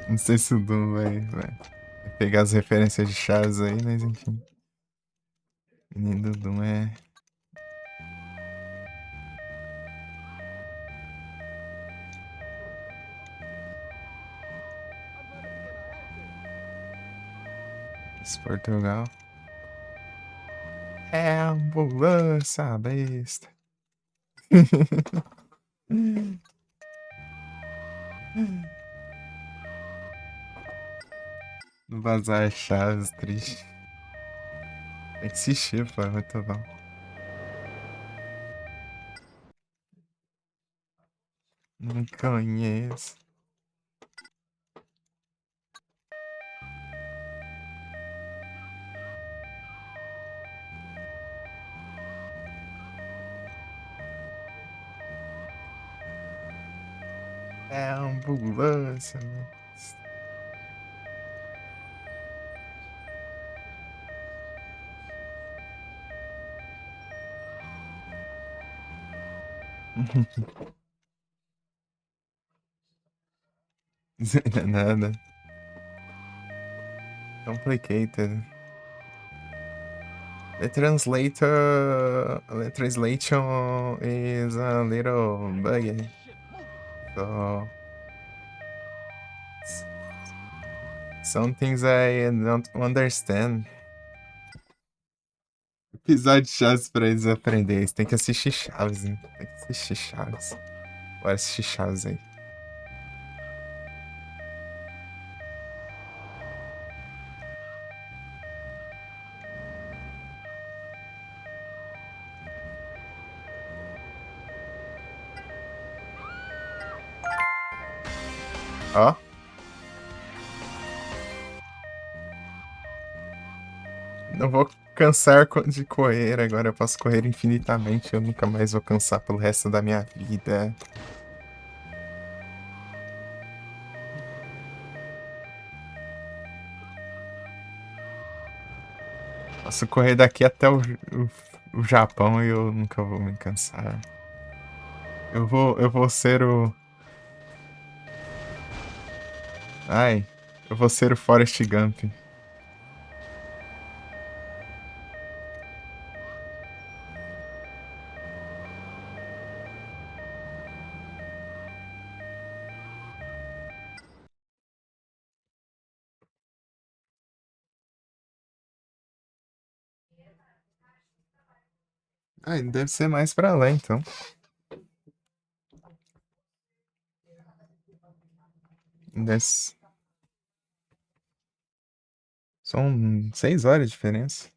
Não sei se o Doom vai pegar as referências de Chaves aí, mas enfim. O menino do Doom é. Esse Portugal. É a ambulância besta. Vazar Chaves, triste. Tem que assistir, pô, é muito bom. Não conheço. É a ambulância, né? Nada. Complicated. The translation is a little buggy. So some things I don't understand. Episódio de Chaves pra eles aprenderem. Eles têm que assistir Chaves, hein? Tem que assistir Chaves. Bora assistir Chaves aí. Ó. Não vou cansar de correr agora. Eu posso correr infinitamente. Eu nunca mais vou cansar pelo resto da minha vida. Posso correr daqui até o Japão e eu nunca vou me cansar. Eu vou ser o. Ai, eu vou ser o Forrest Gump. Ai, deve ser mais pra lá então. Deve... São 6 horas de diferença.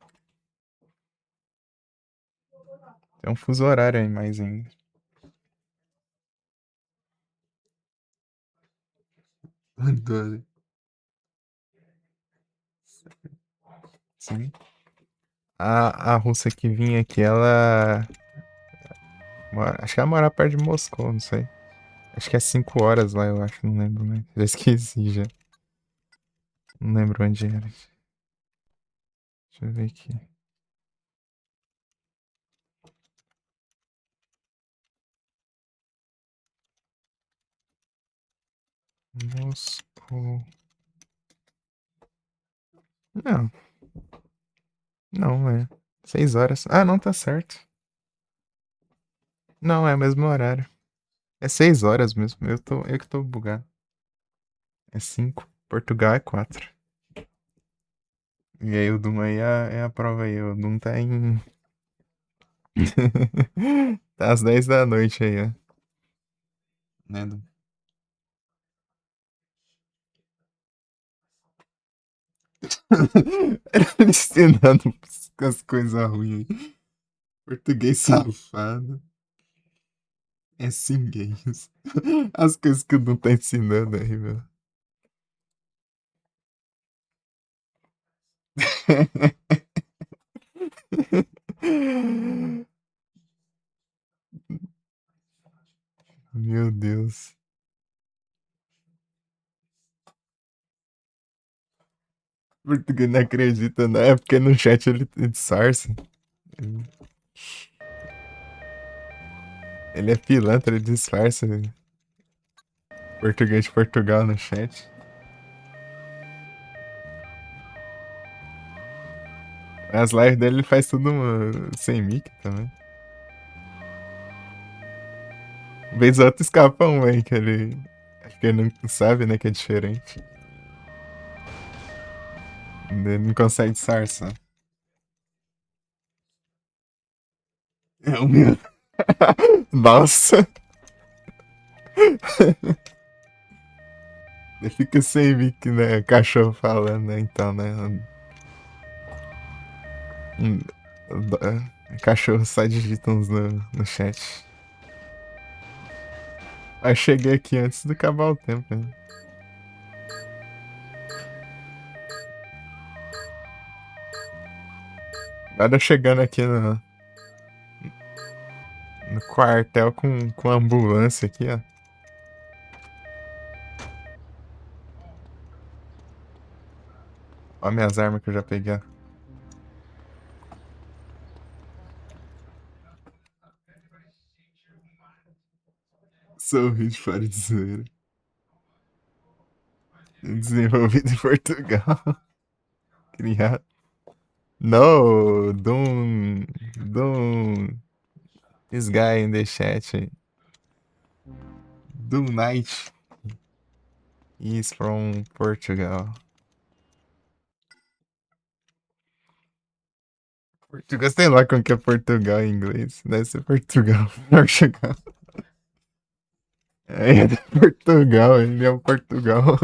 Tem um fuso horário aí mais ainda. Adoro. Sim. A russa que vinha aqui, ela. Acho que ela mora perto de Moscou, não sei. Acho que é 5 horas lá, eu acho, não lembro, né? Já esqueci já. Não lembro onde era. Deixa eu ver aqui. Moscou. Não, não é. 6 horas. Ah, não, tá certo. Não, é o mesmo horário. É 6 horas mesmo. Eu que tô bugado. É 5. Portugal é 4. E aí o Doom aí é a prova aí. O Doom tá em. Tá às 10 da noite aí, ó. Né, Doom? Era me ensinando as coisas ruins aí. Português safado. É sim games. As coisas que o Doom tá ensinando aí, meu. Meu Deus. Português não acredita, né? É porque no chat ele disfarça. Ele é pilantra, ele disfarça português de Portugal no chat. As lives dele ele faz tudo sem mic também. Vez ou outra escapa um aí que ele. Acho que ele não sabe, né? Que é diferente. Ele não consegue disfarçar. É o meu. Nossa! Ele fica sem mic, né? Cachorro falando, né? Então, né? Hum, Cachorro só digita uns no chat. Aí cheguei aqui antes de acabar o tempo, né? Nada chegando aqui no quartel com ambulância aqui, ó. Ó minhas armas que eu já peguei, ó. Sorriso fora de zoeira. Desenvolvido em Portugal. Criado. No, Doom. This guy in the chat. Doom Knight is from Portugal. Portugal, sei lá como que é Portugal em inglês. Deve ser Portugal. Portugal. É de Portugal, ele é um Portugal.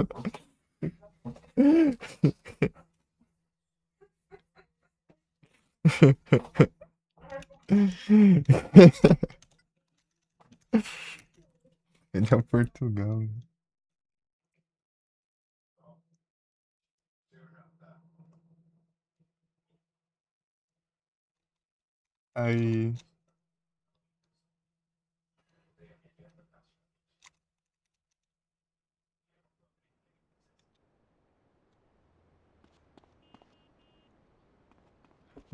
Ele é Portugal. Aí.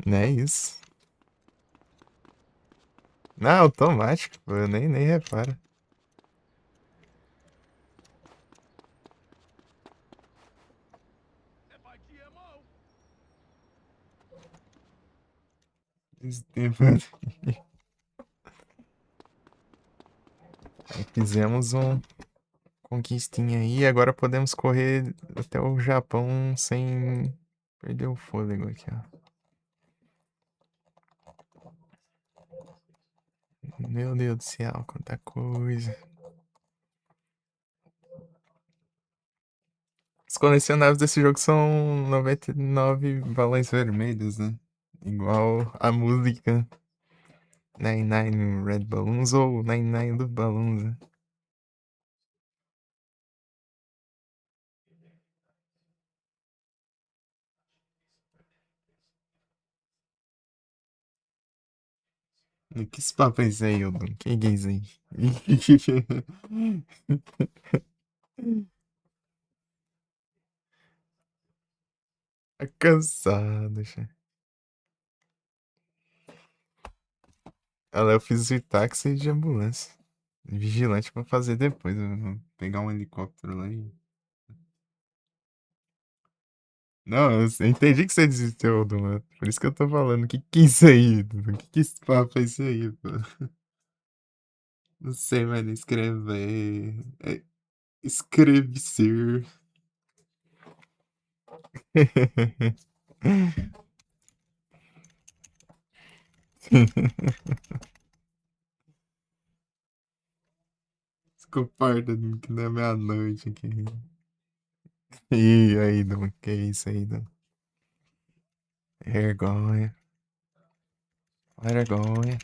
Não é isso. Não, automático, pô, eu nem reparo. Esse tempo. Aí fizemos um conquistinha aí, agora podemos correr até o Japão sem perder o fôlego aqui, ó. Meu Deus do céu, quanta coisa. Os colecionáveis desse jogo são 99 balões vermelhos, né? Igual a música 99 Red Balloons ou 99 Blue Balloons, né? Que esse papo é esse aí, Odon? Que é isso aí? Tá cansado, já. Eu fiz de táxi e de ambulância. Vigilante pra fazer depois. Eu vou pegar um helicóptero lá e. Não, eu entendi que você desistiu, Odon. Por isso que eu tô falando. Que é isso aí, Odon? Que esse papo é isso aí, pô? Não sei, mano, escrever. Escrever. Desculparda, que não é meia-noite aqui. E aí, Dom? Que é isso aí, Dom? Vergonha. Vergonha.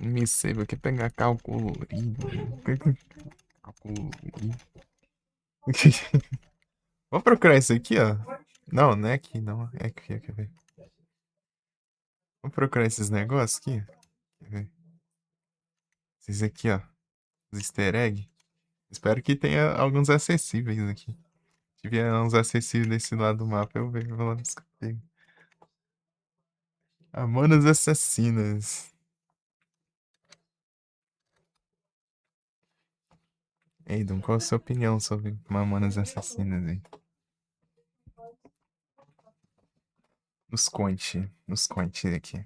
Me saiba que pegar cálculo. Cálculo. Vamos procurar isso aqui, ó. Não, não é aqui, não. É aqui, quer ver? Vamos procurar esses negócios aqui. Quer ver? Esses aqui, ó. Os easter egg. Espero que tenha alguns acessíveis aqui. Se vier uns acessíveis desse lado do mapa, eu vejo, vou lá buscar. Mamonas Assassinas. Ei, Dum, qual a sua opinião sobre Mamonas Assassinas aí? Nos conte aqui.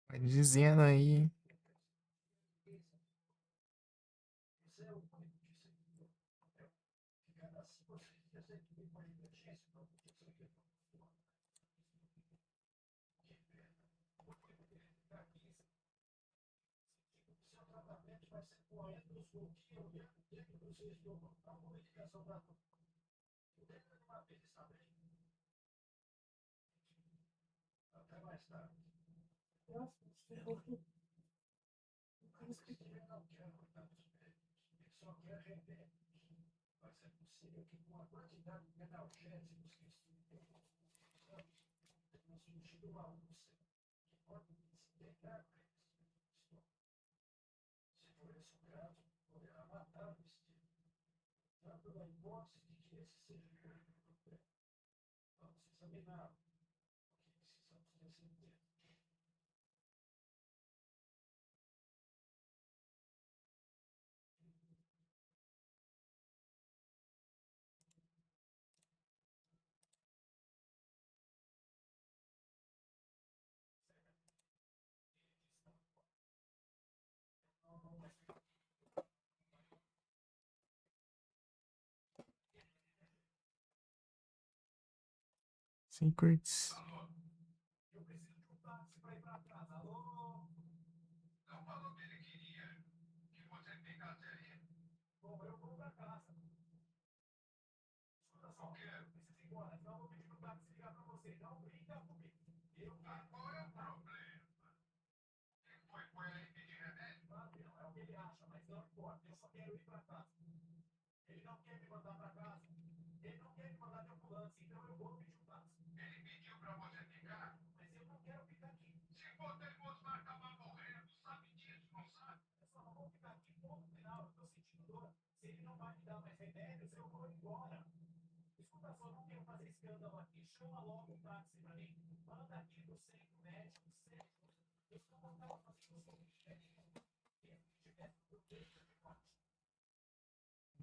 Vai dizendo aí. Secrets.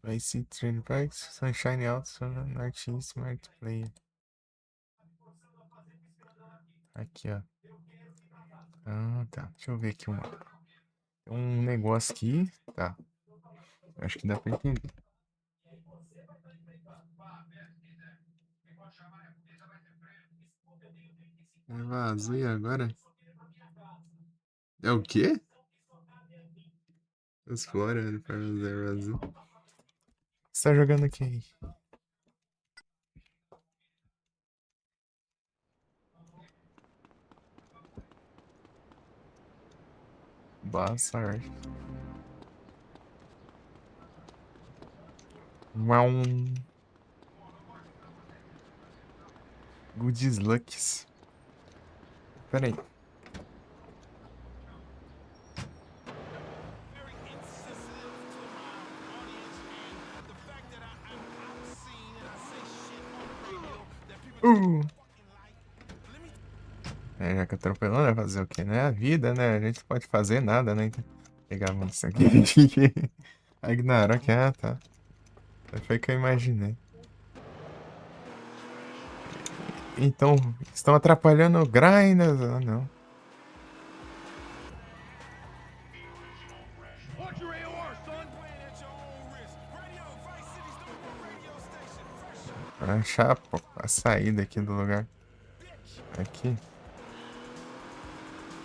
Vai ser Train Parks, Sunshine Out, Northeast, Smart Player. Aqui, ó. Ah, tá. Deixa eu ver aqui um negócio aqui. Tá. Acho que dá pra entender. Vazou e agora? É o quê? Explora do Farm Zero Azul. Você tá jogando aqui? Boa sorte. Good Lucks. Pera aí. Já que atropelou, né? Fazer o quê, né? A vida, né? A gente não pode fazer nada, né? Então, pegar isso aqui. Ignorar que, tá. Foi que eu imaginei. Então, estão atrapalhando o grind. Ah, não. Pra achar a saída aqui do lugar. Aqui.